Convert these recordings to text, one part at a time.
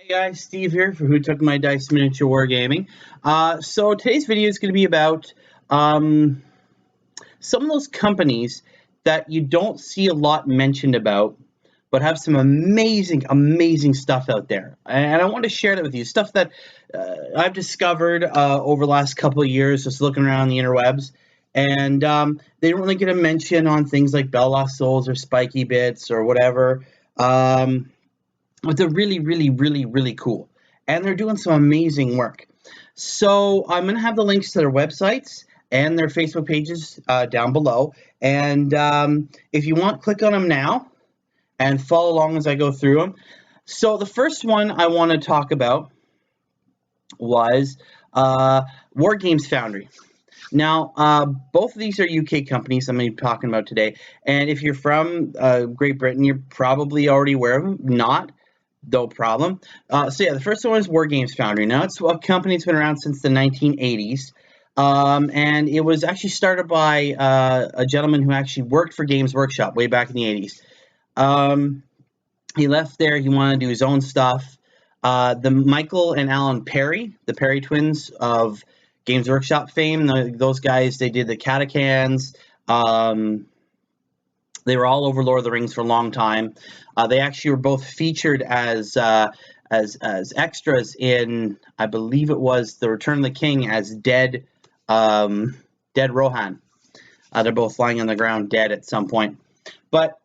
Hey guys, Steve here for Who Took My Dice Miniature Wargaming. So today's video is going to be about um, some of those companies that you don't see a lot mentioned about, but have some amazing stuff out there. And I want to share that with you. Stuff that I've discovered over the last couple of years, just looking around the interwebs. And they don't really get a mention on things like Bell Lost Souls or Spiky Bits or whatever. But they're really cool. And they're doing some amazing work. So I'm going to have the links to their websites and their Facebook pages down below. And if you want, click on them now and follow along as I go through them. So the first one I want to talk about was War Games Foundry. Now, both of these are UK companies I'm going to be talking about today. And if you're from Great Britain, you're probably already aware of them. Not, no problem. So yeah, the first one is War Games Foundry. Now, it's a company that's been around since the 1980s. And it was actually started by a gentleman who actually worked for Games Workshop way back in the 80s. He left there. He wanted to do his own stuff. The Michael and Alan Perry, the Perry twins of Games Workshop fame, those guys, they did the Catacans. They were all over Lord of the Rings for a long time. They actually were both featured as extras in, I believe it was The Return of the King, as dead Rohan. They're both lying on the ground dead at some point. But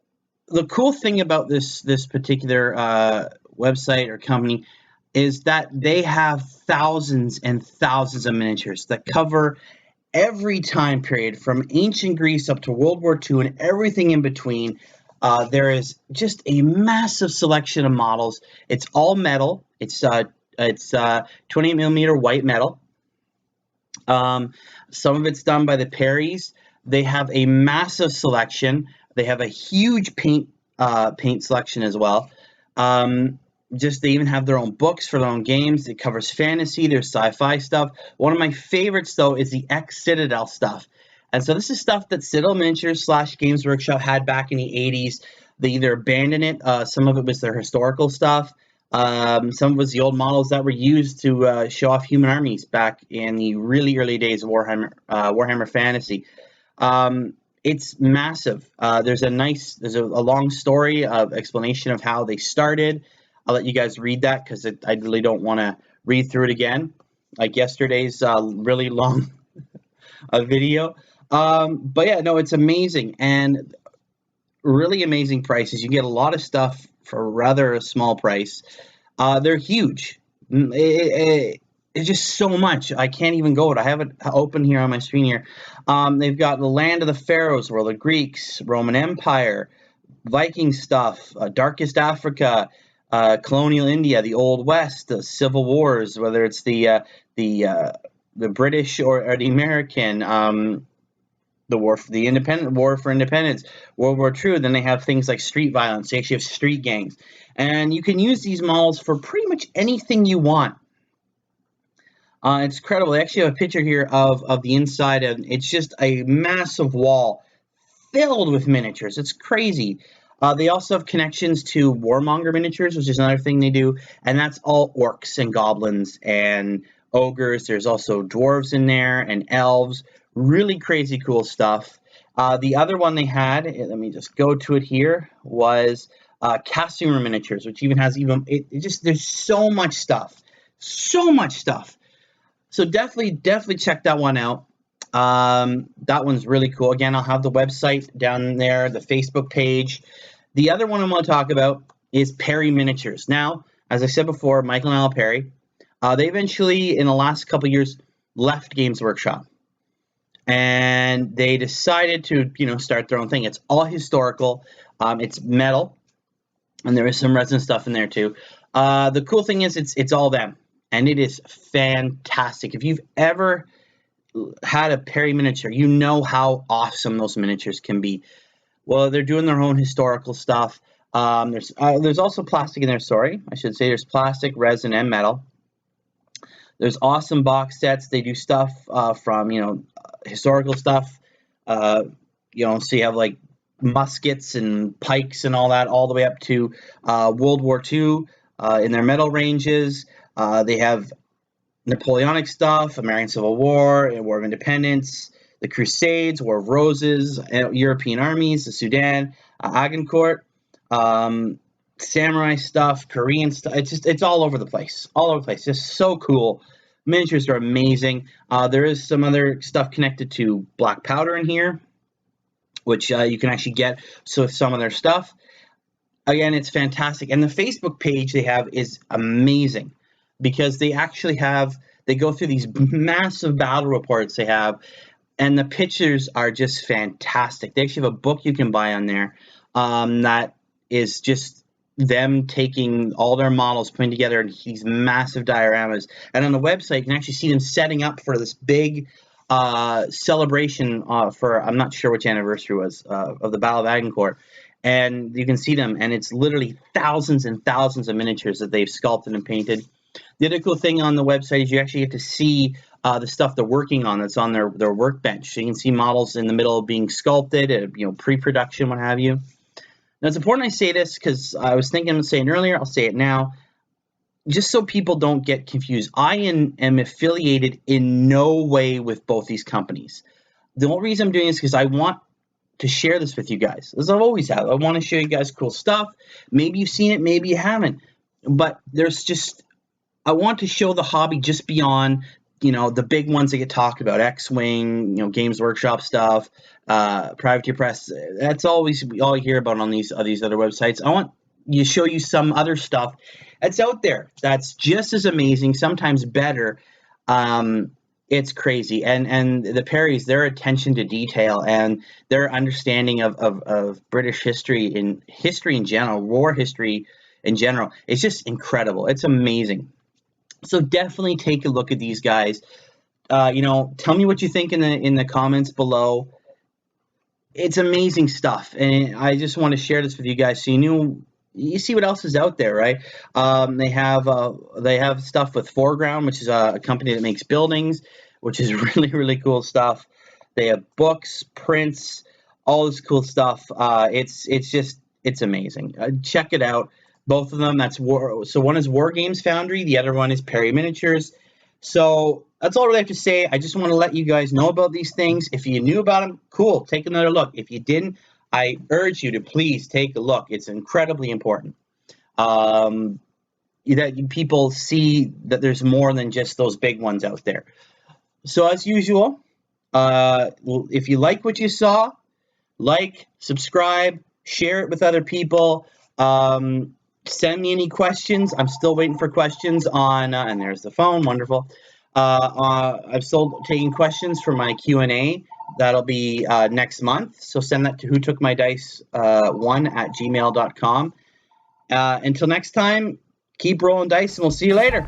the cool thing about this particular website or company is that they have thousands and thousands of miniatures that cover every time period from ancient Greece up to World War II and everything in between. There is just a massive selection of models. It's all metal. It's 28 millimeter white metal. Some of it's done by the Perrys. They have a massive selection. They have a huge paint selection as well. They even have their own books for their own games. It covers fantasy, there's sci-fi stuff. One of my favorites, though, is the X-Citadel stuff. And so this is stuff that Citadel Miniatures / Games Workshop had back in the 80s. They either abandoned it. Some of it was their historical stuff. Some of it was the old models that were used to show off human armies back in the really early days of Warhammer Fantasy. It's massive. There's a long story of explanation of how they started. I'll let you guys read that because I really don't want to read through it again, like yesterday's really long video. But yeah, no, it's amazing and really amazing prices. You get a lot of stuff for rather a small price. They're huge. It's just so much. I can't even go it. I have it open here on my screen here. They've got the Land of the Pharaohs, World of Greeks, Roman Empire, Viking stuff, Darkest Africa, colonial India, the Old West, the Civil Wars, whether it's the British or the American, the Independent War for Independence, World War II. Then they have things like street violence. They actually have street gangs, and you can use these models for pretty much anything you want. It's incredible. They actually have a picture here of the inside, and it's just a massive wall filled with miniatures. It's crazy. They also have connections to Warmonger Miniatures, which is another thing they do, and that's all orcs and goblins and ogres. There's also dwarves in there and elves. Really crazy cool stuff. The other one they had, let me just go to it here, was Casting Room Miniatures, which even has there's so much stuff. So much stuff. So definitely check that one out. That one's really cool. Again, I'll have the website down there, the Facebook page. The other one I want to talk about is Perry Miniatures. Now, as I said before, Michael and Alan Perry, they eventually, in the last couple of years, left Games Workshop. And they decided to, start their own thing. It's all historical. It's metal. And there is some resin stuff in there, too. The cool thing is it's all them. And it is fantastic. If you've ever had a Perry miniature, you know how awesome those miniatures can be. Well, they're doing their own historical stuff. There's also plastic in there, I should say. There's plastic, resin, and metal. There's awesome box sets. They do stuff from, historical stuff. So you have like muskets and pikes and all that, all the way up to World War II. in their metal ranges. They have Napoleonic stuff, American Civil War, War of Independence, the Crusades, War of Roses, European armies, the Sudan, Agincourt, samurai stuff, Korean stuff. It's all over the place, Just so cool. Miniatures are amazing. There is some other stuff connected to black powder in here, which you can actually get with some of their stuff. Again, it's fantastic. And the Facebook page they have is amazing because they actually they go through these massive battle reports they have, and the pictures are just fantastic. They actually have a book you can buy on there that is just them taking all their models, putting together these massive dioramas. And on the website, you can actually see them setting up for this big celebration for, I'm not sure which anniversary was, of the Battle of Agincourt. And you can see them, and it's literally thousands and thousands of miniatures that they've sculpted and painted. The other cool thing on the website is you actually get to see the stuff they're working on that's on their workbench. So you can see models in the middle being sculpted, pre-production, what have you. Now, it's important I say this because I was thinking of saying earlier, I'll say it now, just so people don't get confused. I am affiliated in no way with both these companies. The only reason I'm doing this is because I want to share this with you guys, as I've always have. I want to show you guys cool stuff. Maybe you've seen it, maybe you haven't. But I want to show the hobby just beyond, the big ones that get talked about, X-Wing, Games Workshop stuff, Privateer Press. That's always all you hear about on these other websites. I want to show you some other stuff that's out there that's just as amazing, sometimes better. It's crazy. And the Perrys, their attention to detail and their understanding of British history in general, war history in general, it's just incredible. It's amazing. So definitely take a look at these guys. Tell me what you think in the comments below. It's amazing stuff, and I just want to share this with you guys so you see what else is out there, right? They have stuff with Foreground, which is a company that makes buildings, which is really, really cool stuff. They have books, prints, all this cool stuff. It's amazing. Check it out. Both of them. So one is War Games Foundry, the other one is Perry Miniatures. So that's all I really have to say. I just want to let you guys know about these things. If you knew about them, cool, take another look. If you didn't, I urge you to please take a look. It's incredibly important that people see that there's more than just those big ones out there. So as usual, if you like what you saw, subscribe, share it with other people. Send me any questions. I'm still waiting for questions on, and there's the phone, wonderful. I'm still taking questions for my Q&A. That'll be next month. So send that to whotookmydice1@gmail.com. Until next time, keep rolling dice, and we'll see you later.